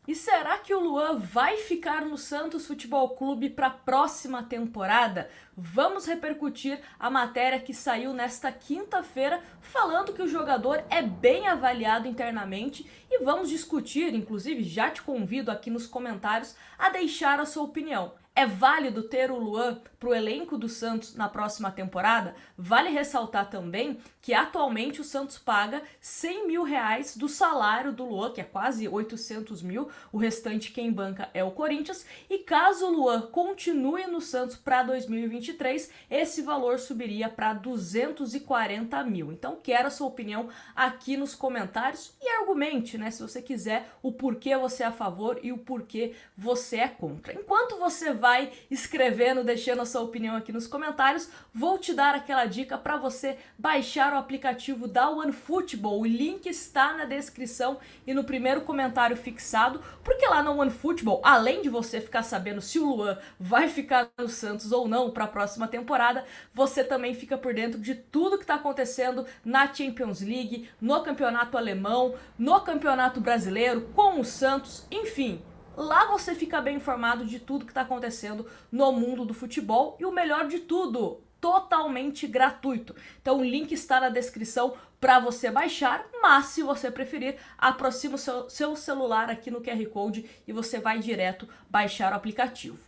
E será que o Luan vai ficar no Santos Futebol Clube para a próxima temporada? Vamos repercutir a matéria que saiu nesta quinta-feira, falando que o jogador é bem avaliado internamente, e vamos discutir, inclusive já te convido aqui nos comentários a deixar a sua opinião. É válido ter o Luan para o elenco do Santos na próxima temporada? Vale ressaltar também que atualmente o Santos paga R$100 mil do salário do Luan, que é quase 800 mil, o restante quem banca é o Corinthians, e caso o Luan continue no Santos para 2023, esse valor subiria para 240 mil. Então quero a sua opinião aqui nos comentários e argumente, né, se você quiser, o porquê você é a favor e o porquê você é contra. Enquanto você vai escrevendo, deixando a sua opinião aqui nos comentários, vou te dar aquela dica para você baixar o aplicativo da OneFootball. O link está na descrição e no primeiro comentário fixado, porque lá no OneFootball, além de você ficar sabendo se o Luan vai ficar no Santos ou não para a próxima temporada, você também fica por dentro de tudo que está acontecendo na Champions League, no Campeonato Alemão, no Campeonato Brasileiro, com o Santos, enfim. Lá você fica bem informado de tudo que está acontecendo no mundo do futebol e o melhor de tudo, totalmente gratuito. Então o link está na descrição para você baixar, mas se você preferir, aproxima o seu celular aqui no QR Code e você vai direto baixar o aplicativo.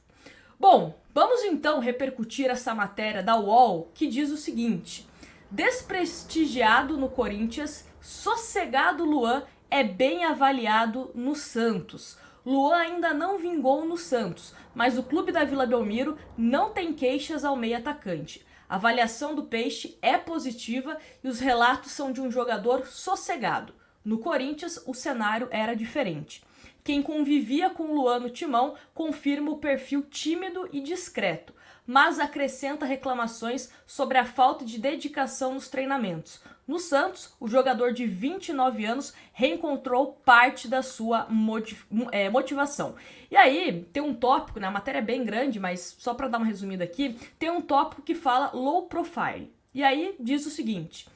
Bom, vamos então repercutir essa matéria da UOL que diz o seguinte: desprestigiado no Corinthians, sossegado Luan é bem avaliado no Santos. Luan ainda não vingou no Santos, mas o clube da Vila Belmiro não tem queixas ao meio atacante. A avaliação do Peixe é positiva e os relatos são de um jogador sossegado. No Corinthians, o cenário era diferente. Quem convivia com o Luan no timão confirma o perfil tímido e discreto, mas acrescenta reclamações sobre a falta de dedicação nos treinamentos. No Santos, o jogador de 29 anos reencontrou parte da sua motivação. E aí, tem um tópico, né? A matéria é bem grande, mas só para dar uma resumida aqui, tem um tópico que fala low profile. E aí diz o seguinte: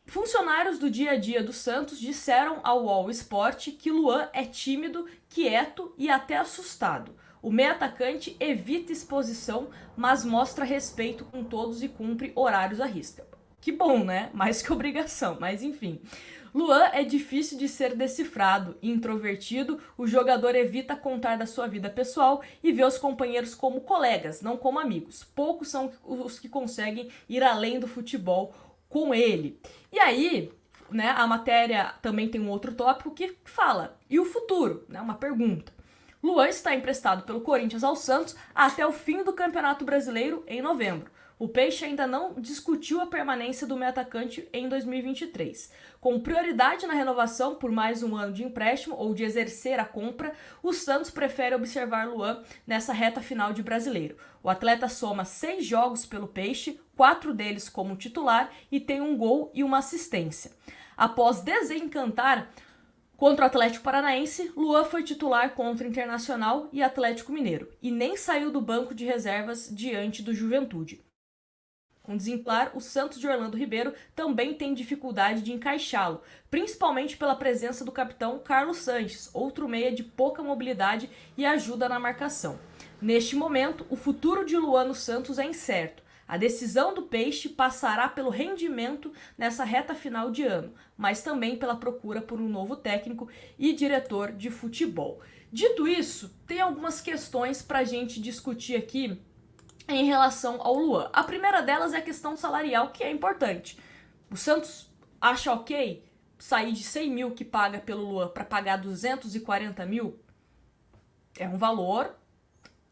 funcionários do dia a dia do Santos disseram ao UOL Esporte que Luan é tímido, quieto e até assustado. O meio-atacante evita exposição, mas mostra respeito com todos e cumpre horários à risca. Que bom, né? Mais que obrigação, mas enfim. Luan é difícil de ser decifrado. Introvertido, o jogador evita contar da sua vida pessoal e vê os companheiros como colegas, não como amigos. Poucos são os que conseguem ir além do futebol com ele. E aí, né, a matéria também tem um outro tópico que fala: e o futuro? Né, uma pergunta. Luan está emprestado pelo Corinthians ao Santos até o fim do Campeonato Brasileiro em novembro. O Peixe ainda não discutiu a permanência do meio-atacante em 2023. Com prioridade na renovação por mais um ano de empréstimo ou de exercer a compra, o Santos prefere observar Luan nessa reta final de Brasileiro. O atleta soma 6 jogos pelo Peixe, 4 deles como titular e tem um gol e uma assistência. Após desencantar contra o Atlético Paranaense, Luan foi titular contra o Internacional e Atlético Mineiro e nem saiu do banco de reservas diante do Juventude. Com exemplar, o Santos de Orlando Ribeiro também tem dificuldade de encaixá-lo, principalmente pela presença do capitão Carlos Sanches, outro meia de pouca mobilidade e ajuda na marcação. Neste momento, o futuro de Luan no Santos é incerto. A decisão do Peixe passará pelo rendimento nessa reta final de ano, mas também pela procura por um novo técnico e diretor de futebol. Dito isso, tem algumas questões para a gente discutir aqui em relação ao Luan. A primeira delas é a questão salarial, que é importante. O Santos acha ok sair de 100 mil que paga pelo Luan para pagar 240 mil? É um valor,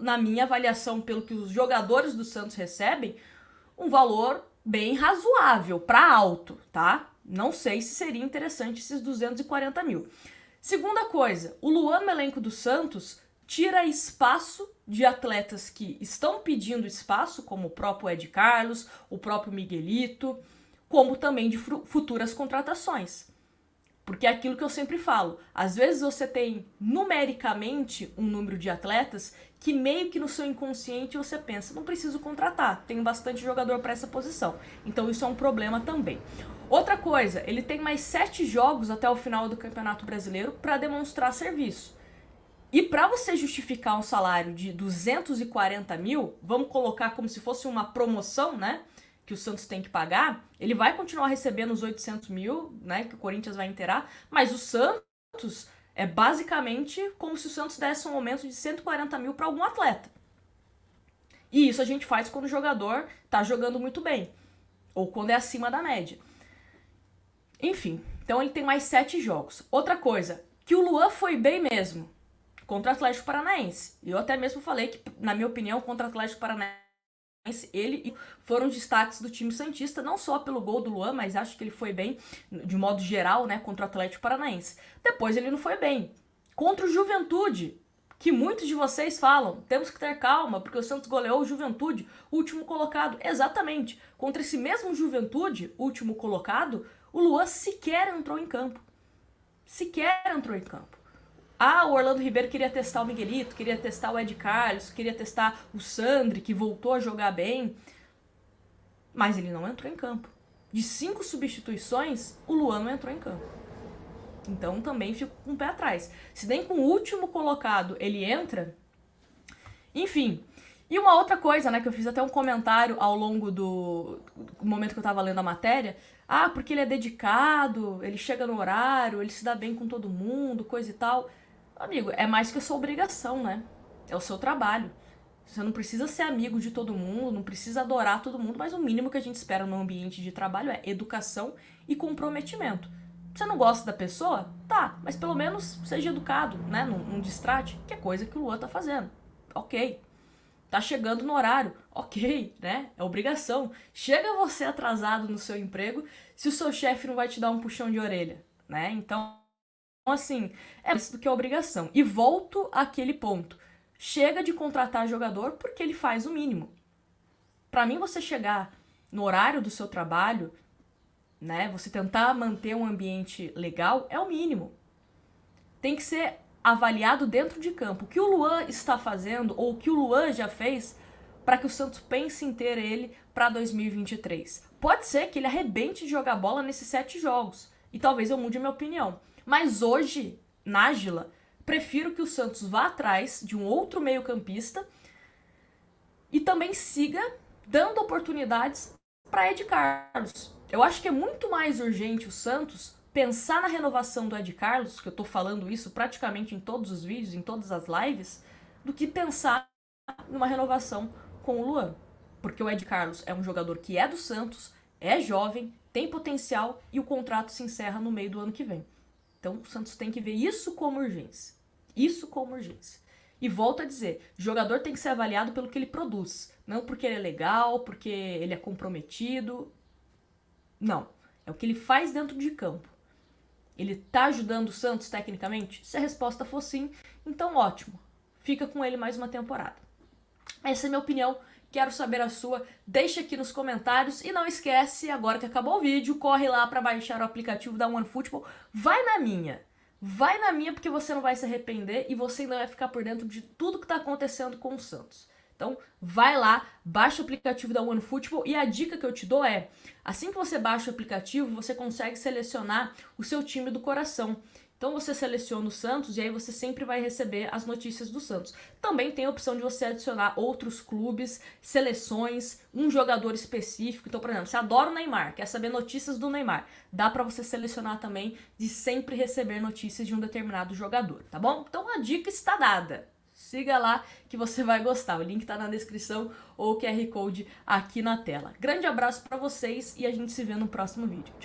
na minha avaliação, pelo que os jogadores do Santos recebem, um valor bem razoável, para alto, tá? Não sei se seria interessante esses 240 mil. Segunda coisa, o Luan no elenco do Santos tira espaço de atletas que estão pedindo espaço, como o próprio Ed Carlos, o próprio Miguelito, como também de futuras contratações. Porque é aquilo que eu sempre falo, às vezes você tem numericamente um número de atletas que meio que no seu inconsciente você pensa, não preciso contratar, tenho bastante jogador para essa posição. Então isso é um problema também. Outra coisa, ele tem mais 7 jogos até o final do Campeonato Brasileiro para demonstrar serviço. E para você justificar um salário de 240 mil, vamos colocar como se fosse uma promoção, né? Que o Santos tem que pagar, ele vai continuar recebendo os 800 mil, né? Que o Corinthians vai inteirar, mas o Santos é basicamente como se o Santos desse um aumento de 140 mil para algum atleta. E isso a gente faz quando o jogador tá jogando muito bem, ou quando é acima da média. Enfim, então ele tem mais 7 jogos. Outra coisa, que o Luan foi bem mesmo contra o Atlético Paranaense. Eu até mesmo falei que, na minha opinião, contra o Atlético Paranaense, ele foram destaques do time santista, não só pelo gol do Luan, mas acho que ele foi bem, de modo geral, né, contra o Atlético Paranaense. Depois ele não foi bem. Contra o Juventude, que muitos de vocês falam, temos que ter calma, porque o Santos goleou o Juventude, último colocado. Exatamente. Contra esse mesmo Juventude, último colocado, o Luan sequer entrou em campo. Sequer entrou em campo. Ah, o Orlando Ribeiro queria testar o Miguelito, queria testar o Ed Carlos, queria testar o Sandri, que voltou a jogar bem. Mas ele não entrou em campo. De 5 substituições, o Luan não entrou em campo. Então também fico com o pé atrás. Se nem com o último colocado ele entra... Enfim. E uma outra coisa, né, que eu fiz até um comentário ao longo do momento que eu tava lendo a matéria. Ah, porque ele é dedicado, ele chega no horário, ele se dá bem com todo mundo, coisa e tal. Amigo, é mais que a sua obrigação, né? É o seu trabalho. Você não precisa ser amigo de todo mundo, não precisa adorar todo mundo, mas o mínimo que a gente espera no ambiente de trabalho é educação e comprometimento. Você não gosta da pessoa? Tá, mas pelo menos seja educado, né? Não distrate, que é coisa que o Luan tá fazendo. Ok. Tá chegando no horário. Ok, né? É obrigação. Chega você atrasado no seu emprego se o seu chefe não vai te dar um puxão de orelha, né? Então, assim, é isso do que é obrigação. E volto àquele ponto. Chega de contratar jogador porque ele faz o mínimo. Pra mim, você chegar no horário do seu trabalho, né? Você tentar manter um ambiente legal é o mínimo. Tem que ser avaliado dentro de campo. O que o Luan está fazendo, ou o que o Luan já fez, para que o Santos pense em ter ele para 2023. Pode ser que ele arrebente de jogar bola nesses 7 jogos. E talvez eu mude a minha opinião. Mas hoje, Nájila, prefiro que o Santos vá atrás de um outro meio-campista e também siga dando oportunidades para Ed Carlos. Eu acho que é muito mais urgente o Santos pensar na renovação do Ed Carlos, que eu tô falando isso praticamente em todos os vídeos, em todas as lives, do que pensar numa renovação com o Luan. Porque o Ed Carlos é um jogador que é do Santos, é jovem, tem potencial e o contrato se encerra no meio do ano que vem. Então o Santos tem que ver isso como urgência. Isso como urgência. E volto a dizer, o jogador tem que ser avaliado pelo que ele produz. Não porque ele é legal, porque ele é comprometido. Não. É o que ele faz dentro de campo. Ele tá ajudando o Santos tecnicamente? Se a resposta for sim, então ótimo. Fica com ele mais uma temporada. Essa é a minha opinião. Quero saber a sua. Deixa aqui nos comentários. E não esquece, agora que acabou o vídeo, corre lá para baixar o aplicativo da OneFootball. Vai na minha. Vai na minha porque você não vai se arrepender e você ainda vai ficar por dentro de tudo que tá acontecendo com o Santos. Então, vai lá, baixa o aplicativo da OneFootball e a dica que eu te dou é, assim que você baixa o aplicativo, você consegue selecionar o seu time do coração. Então, você seleciona o Santos e aí você sempre vai receber as notícias do Santos. Também tem a opção de você adicionar outros clubes, seleções, um jogador específico. Então, por exemplo, você adora o Neymar, quer saber notícias do Neymar. Dá pra você selecionar também de sempre receber notícias de um determinado jogador, tá bom? Então, a dica está dada. Siga lá que você vai gostar. O link tá na descrição ou o QR Code aqui na tela. Grande abraço pra vocês e a gente se vê no próximo vídeo.